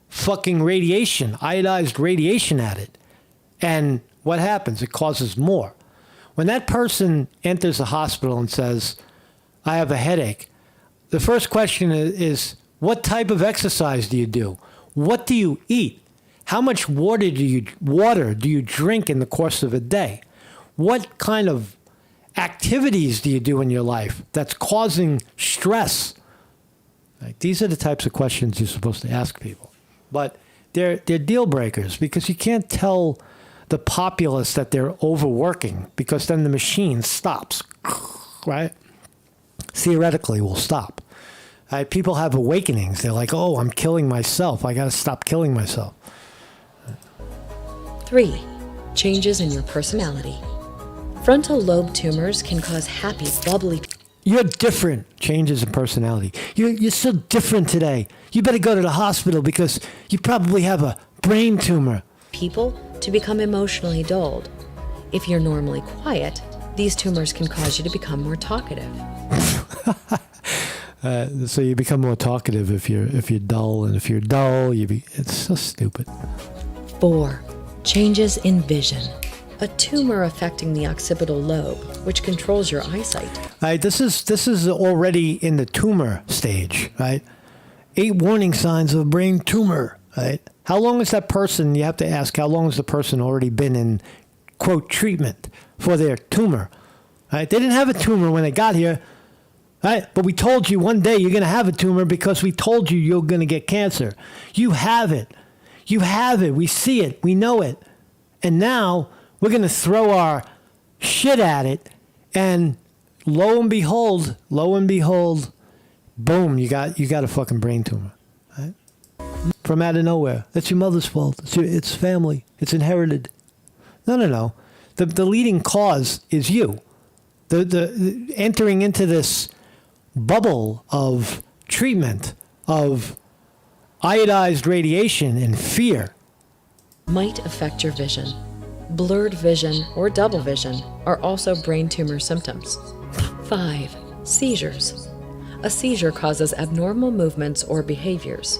Speaker 1: fucking radiation, iodized radiation at it. And what happens? It causes more. When that person enters the hospital and says, I have a headache, the first question is what type of exercise do you do? What do you eat? How much water do you drink in the course of a day? What kind of activities do you do in your life that's causing stress? Like, these are the types of questions you're supposed to ask people. But they're deal breakers, because you can't tell the populace that they're overworking, because then the machine stops, right? Theoretically will stop. People have awakenings. They're like, oh, I'm killing myself. I got to stop killing myself.
Speaker 5: 3. Changes in your personality. Frontal lobe tumors can cause happy, bubbly.
Speaker 1: You're different. Changes in personality. You're so different today. You better go to the hospital because you probably have a brain tumor.
Speaker 5: People to become emotionally dulled. If you're normally quiet, these tumors can cause you to become more talkative.
Speaker 1: So you become more talkative if you're dull, and if you're dull, it's so stupid.
Speaker 5: 4. Changes in vision. A tumor affecting the occipital lobe, which controls your eyesight.
Speaker 1: Right, this is already in the tumor stage, right? 8 warning signs of a brain tumor, right? How long is that person, you have to ask, how long has the person already been in, quote, treatment for their tumor, right? They didn't have a tumor when they got here, right? But we told you one day you're going to have a tumor because we told you you're going to get cancer. You have it. You have it. We see it. We know it. And now we're going to throw our shit at it, and lo and behold, boom, you got a fucking brain tumor, right? From out of nowhere. That's your mother's fault. It's family. It's inherited. No. The leading cause is you. The entering into this bubble of treatment, of iodized radiation and fear.
Speaker 5: Might affect your vision. Blurred vision or double vision are also brain tumor symptoms. 5. Seizures. A seizure causes abnormal movements or behaviors.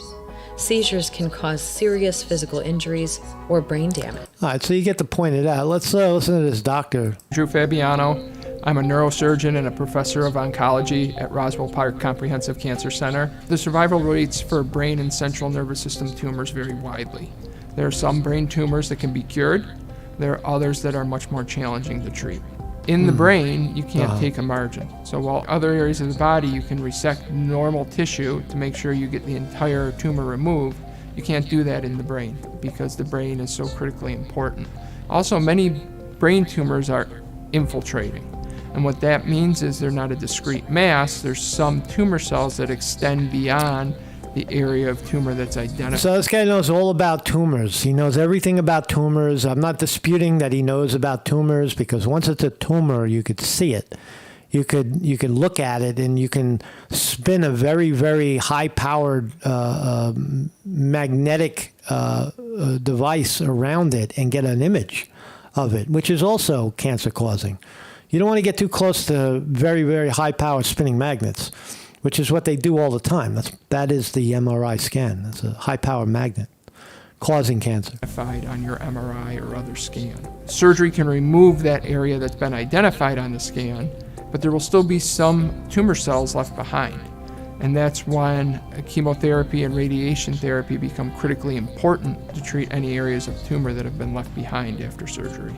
Speaker 5: Seizures can cause serious physical injuries or brain damage.
Speaker 1: All right, so you get to point it out. Let's listen to this doctor.
Speaker 6: Drew Fabiano. I'm a neurosurgeon and a professor of oncology at Roswell Park Comprehensive Cancer Center. The survival rates for brain and central nervous system tumors vary widely. There are some brain tumors that can be cured. There are others that are much more challenging to treat. In the brain, you can't take a margin. So while other areas of the body you can resect normal tissue to make sure you get the entire tumor removed, you can't do that in the brain because the brain is so critically important. Also, many brain tumors are infiltrating. And what that means is they're not a discrete mass. There's some tumor cells that extend beyond the area of tumor that's identified.
Speaker 1: So this guy knows all about tumors. He knows everything about tumors. I'm not disputing that he knows about tumors, because once it's a tumor, you could see it. You could look at it, and you can spin a very, very high-powered magnetic device around it and get an image of it, which is also cancer-causing. You don't want to get too close to very, very high-powered spinning magnets, which is what they do all the time. That is the MRI scan. That's a high-power magnet causing cancer.
Speaker 6: Identified on your MRI or other scan. Surgery can remove that area that's been identified on the scan, but there will still be some tumor cells left behind. And that's when chemotherapy and radiation therapy become critically important to treat any areas of tumor that have been left behind after surgery.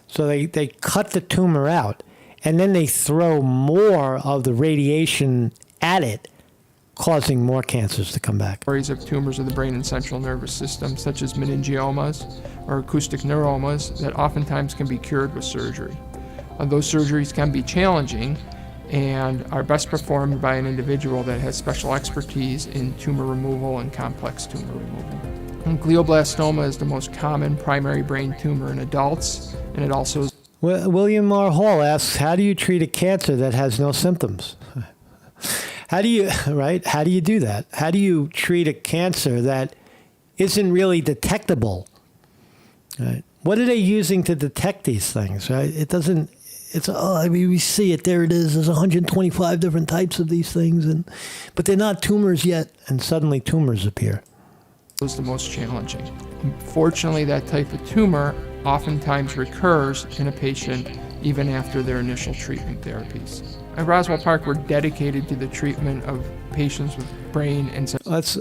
Speaker 1: So they cut the tumor out, and then they throw more of the radiation at it, causing more cancers to come back.
Speaker 6: Areas of tumors of the brain and central nervous system, such as meningiomas or acoustic neuromas, that oftentimes can be cured with surgery. Those surgeries can be challenging and are best performed by an individual that has special expertise in tumor removal and complex tumor removal. And glioblastoma is the most common primary brain tumor in adults, and it also is.
Speaker 1: William R. Hall asks, how do you treat a cancer that has no symptoms? How do you do that? How do you treat a cancer that isn't really detectable? Right? What are they using to detect these things? Right? we see it, there it is. There's 125 different types of these things, but they're not tumors yet, and suddenly tumors appear.
Speaker 6: Was the most challenging. Unfortunately, that type of tumor oftentimes recurs in a patient even after their initial treatment therapies. At Roswell Park, we're dedicated to the treatment of patients with brain and...
Speaker 1: So that's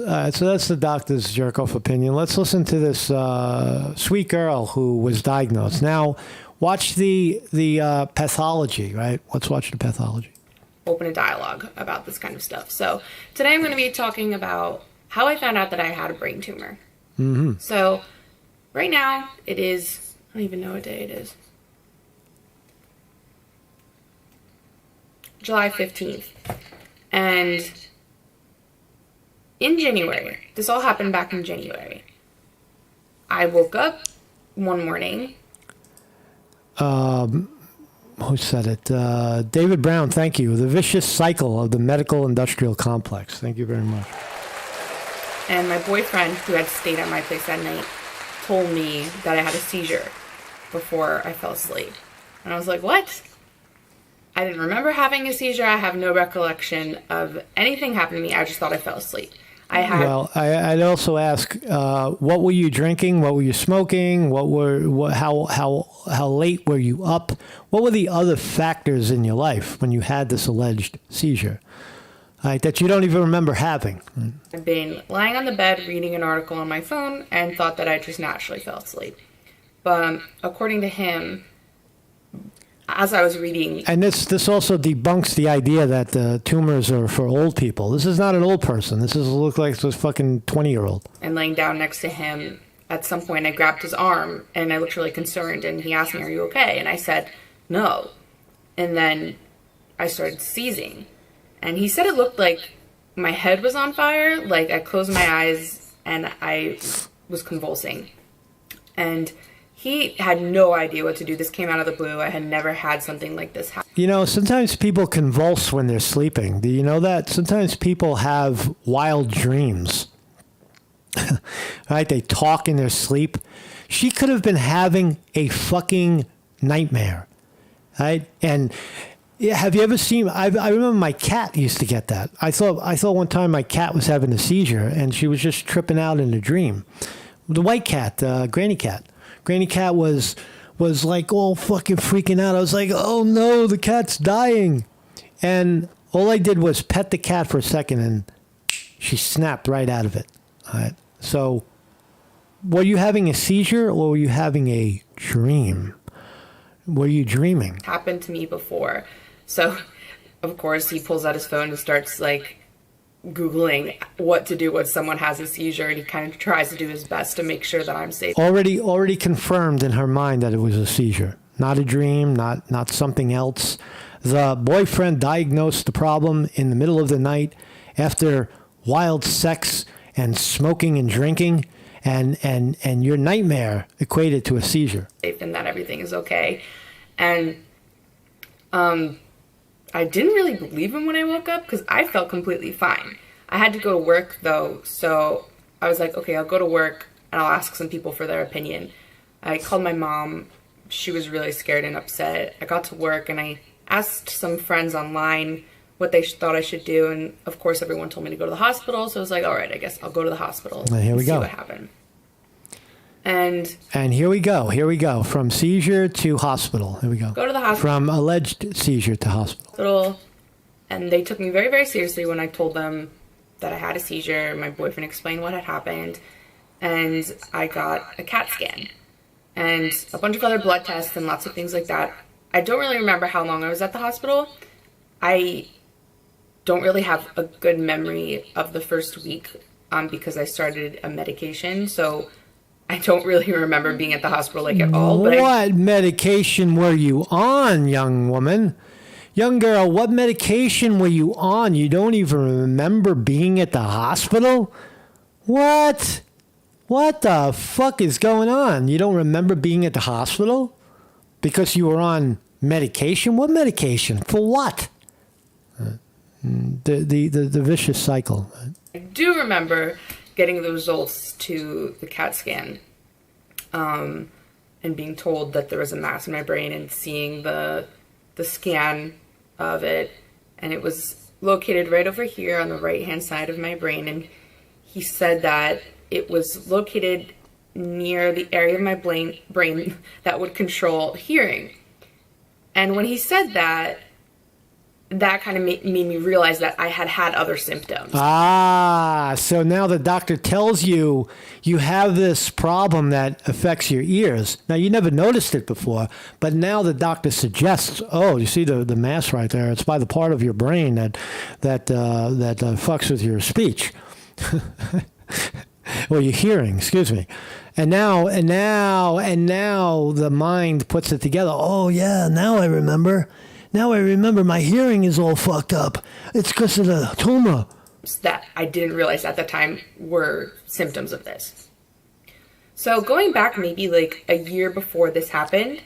Speaker 1: the doctor's jerk-off opinion. Let's listen to this sweet girl who was diagnosed. Now, watch the pathology, right? Let's watch the pathology.
Speaker 7: Open a dialogue about this kind of stuff. So today I'm going to be talking about how I found out that I had a brain tumor.
Speaker 1: Mm-hmm.
Speaker 7: So right now it is, I don't even know what day it is. July 15th. And in January, this all happened back in January, I woke up one morning.
Speaker 1: Who said it? David Brown, thank you. The vicious cycle of the medical industrial complex. Thank you very much.
Speaker 7: And my boyfriend, who had stayed at my place that night, told me that I had a seizure before I fell asleep. And I was like, what? I didn't remember having a seizure. I have no recollection of anything happening to me. I just thought I fell asleep.
Speaker 1: Well, I'd also ask, what were you drinking? What were you smoking? How late were you up? What were the other factors in your life when you had this alleged seizure, right, that you don't even remember having?
Speaker 7: I've been lying on the bed reading an article on my phone and thought that I just naturally fell asleep. But according to him, as I was reading...
Speaker 1: And this also debunks the idea that the tumors are for old people. This is not an old person. This looks like this fucking 20-year-old.
Speaker 7: And laying down next to him, at some point I grabbed his arm and I looked really concerned and he asked me, are you okay? And I said, no. And then I started seizing. And he said it looked like my head was on fire. Like I closed my eyes and I was convulsing. And he had no idea what to do. This came out of the blue. I had never had something like this happen.
Speaker 1: You know, sometimes people convulse when they're sleeping. Do you know that? Sometimes people have wild dreams. Right? They talk in their sleep. She could have been having a fucking nightmare. Right? And have you ever seen... I remember my cat used to get that. I thought one time my cat was having a seizure and she was just tripping out in a dream. The white cat, Granny Cat. Granny Cat was like all fucking freaking out. I was like, oh no, the cat's dying. And all I did was pet the cat for a second and she snapped right out of it. All right. So were you having a seizure or were you having a dream? Were you dreaming?
Speaker 7: Happened to me before. So, of course, he pulls out his phone and starts like Googling what to do when someone has a seizure, and he kind of tries to do his best to make sure that I'm safe.
Speaker 1: Already confirmed in her mind that it was a seizure, not a dream, not something else. The boyfriend diagnosed the problem in the middle of the night after wild sex and smoking and drinking, and your nightmare equated to a seizure.
Speaker 7: And that everything is okay. And I didn't really believe him when I woke up because I felt completely fine. I had to go to work though, so I was like, okay, I'll go to work and I'll ask some people for their opinion. I called my mom. She was really scared and upset. I got to work and I asked some friends online what they thought I should do, and of course everyone told me to go to the hospital, so I was like, all right, I guess I'll go to the hospital
Speaker 1: and here we go.
Speaker 7: See what happened. And
Speaker 1: here we go. From seizure to hospital. Here we go.
Speaker 7: Go to the hospital.
Speaker 1: From alleged seizure to hospital.
Speaker 7: And they took me very, very seriously when I told them that I had a seizure. My boyfriend explained what had happened. And I got a CAT scan. And a bunch of other blood tests and lots of things like that. I don't really remember how long I was at the hospital. I don't really have a good memory of the first week because I started a medication. So I don't really remember being at the hospital at all. But
Speaker 1: what medication were you on, young woman? Young girl, what medication were you on? You don't even remember being at the hospital? What? What the fuck is going on? You don't remember being at the hospital? Because you were on medication? What medication? For what? The vicious cycle.
Speaker 7: I do remember getting the results to the CAT scan and being told that there was a mass in my brain and seeing the the scan of it, and it was located right over here on the right-hand side of my brain. And he said that it was located near the area of my brain that would control hearing. And when he said that, that kind of made me realize that I had other symptoms.
Speaker 1: So now the doctor tells you you have this problem that affects your ears. Now, you never noticed it before, but now the doctor suggests, oh, you see the mass right there? It's by the part of your brain that fucks with your speech. Or your hearing, excuse me. And now the mind puts it together. Oh, yeah, now I remember. Now I remember my hearing is all fucked up. It's because of the tumor.
Speaker 7: That I didn't realize at the time were symptoms of this. So going back maybe like a year before this happened,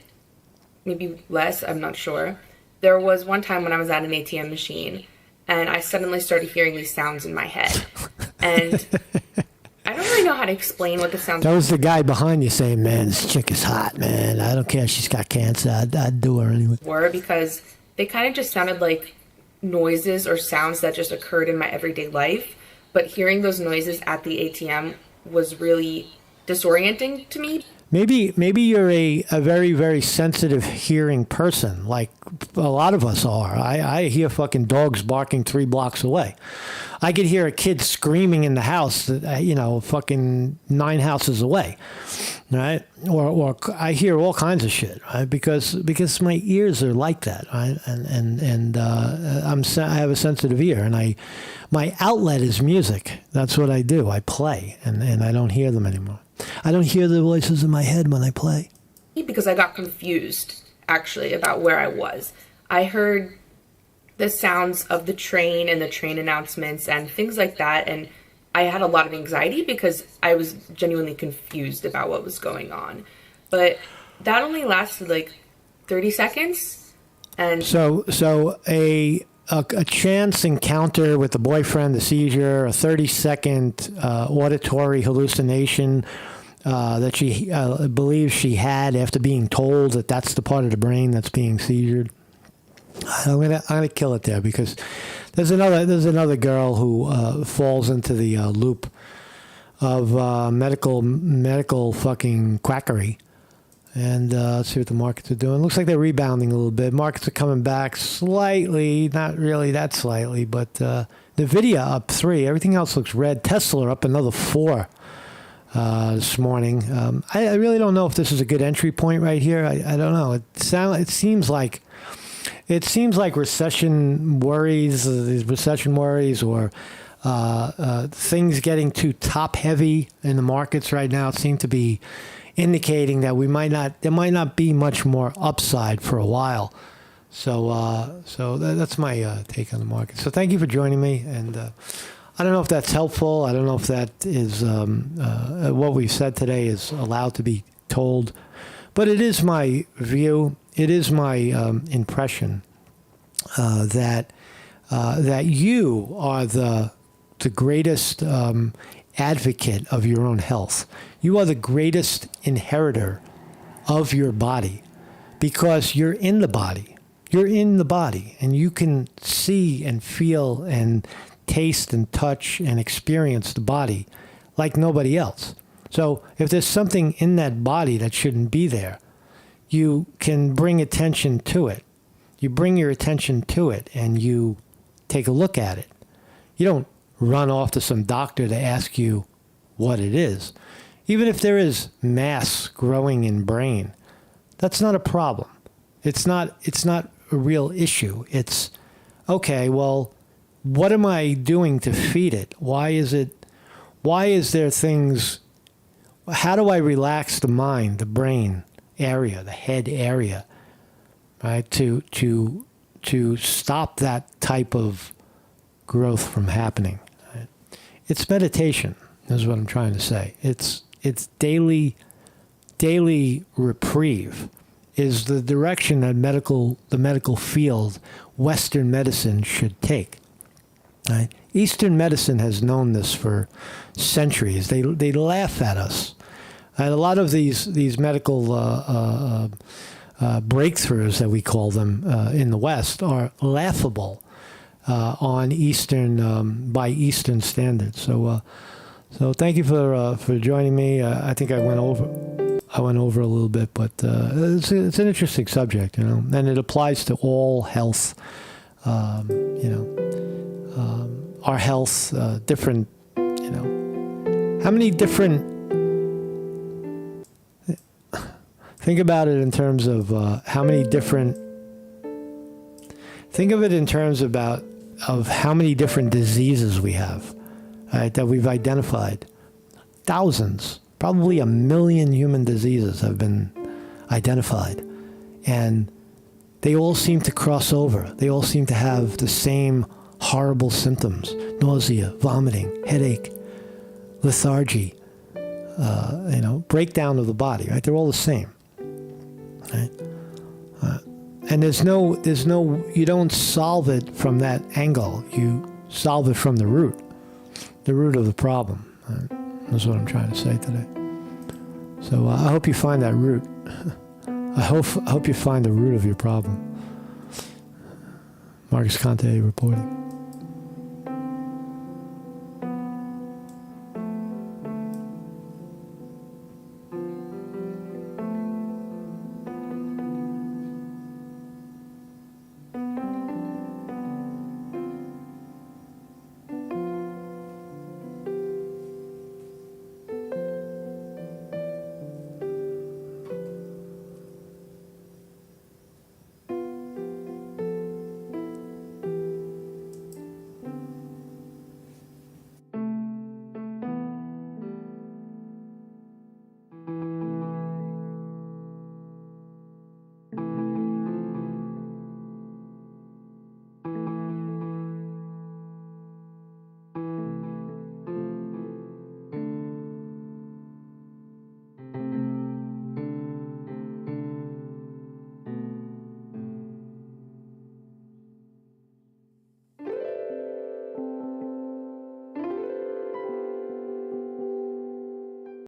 Speaker 7: maybe less, I'm not sure. There was one time when I was at an ATM machine and I suddenly started hearing these sounds in my head. And I don't really know how to explain what the sounds
Speaker 1: That was the guy behind you saying, man, this chick is hot, man. I don't care if she's got cancer. I'd do her anyway.
Speaker 7: were, because they kind of just sounded like noises or sounds that just occurred in my everyday life. But hearing those noises at the ATM was really disorienting to me.
Speaker 1: Maybe you're a very, very sensitive hearing person, like a lot of us are. I hear fucking dogs barking 3 blocks away. I could hear a kid screaming in the house, fucking 9 houses away, right? Or I hear all kinds of shit, right? Because my ears are like that, right? And I have a sensitive ear, and my outlet is music. That's what I do. I play, and I don't hear them anymore. I don't hear the voices in my head when I play.
Speaker 7: Because I got confused, actually, about where I was. I heard the sounds of the train and the train announcements and things like that, and I had a lot of anxiety because I was genuinely confused about what was going on. But that only lasted like 30 seconds. And
Speaker 1: so a chance encounter with the boyfriend, the seizure, a 30-second auditory hallucination that she believes she had after being told that that's the part of the brain that's being seizured. I'm gonna kill it there, because there's another girl who falls into the loop of medical fucking quackery. And let's see what the markets are doing. Looks like they're rebounding a little bit. Markets are coming back slightly, not really that slightly, but NVIDIA up 3. Everything else looks red. Tesla up another 4 this morning. I really don't know if this is a good entry point right here. I don't know. It seems like recession worries, or things getting too top heavy in the markets right now seem to be indicating that there might not be much more upside for a while. So that's my take on the market. So thank you for joining me, and I don't know if that's helpful. I don't know if that is what we've said today is allowed to be told, but it is my view. It is my impression that you are the greatest advocate of your own health. You are the greatest inheritor of your body, because you're in the body. You're in the body, and you can see and feel and taste and touch and experience the body like nobody else. So if there's something in that body that shouldn't be there, you can bring attention to it. You bring your attention to it, and you take a look at it. You don't run off to some doctor to ask you what it is. Even if there is mass growing in brain, that's not a problem. It's not a real issue. It's, okay, well, what am I doing to feed it? Why is there things, how do I relax the mind, the brain area, the head area, right, to stop that type of growth from happening? Right? It's meditation, is what I'm trying to say. It's daily reprieve is the direction that the medical field, Western medicine, should take. Right? Eastern medicine has known this for centuries. They laugh at us. And a lot of these medical breakthroughs that we call them in the West are laughable on Eastern by Eastern standards. So thank you for joining me. I think I went over a little bit, but it's an interesting subject, and it applies to all health. Our health, different. How many different. Think about it in terms of how many different. Think of it in terms of how many different diseases we have, right, that we've identified. Thousands, probably 1 million human diseases have been identified, and they all seem to cross over. They all seem to have the same horrible symptoms: nausea, vomiting, headache, lethargy, breakdown of the body. Right? They're all the same. Right? And there's no, you don't solve it from that angle. You solve it from the root of the problem. Right? That's what I'm trying to say today. So I hope you find that root. I hope you find the root of your problem. Marcus Conte reporting.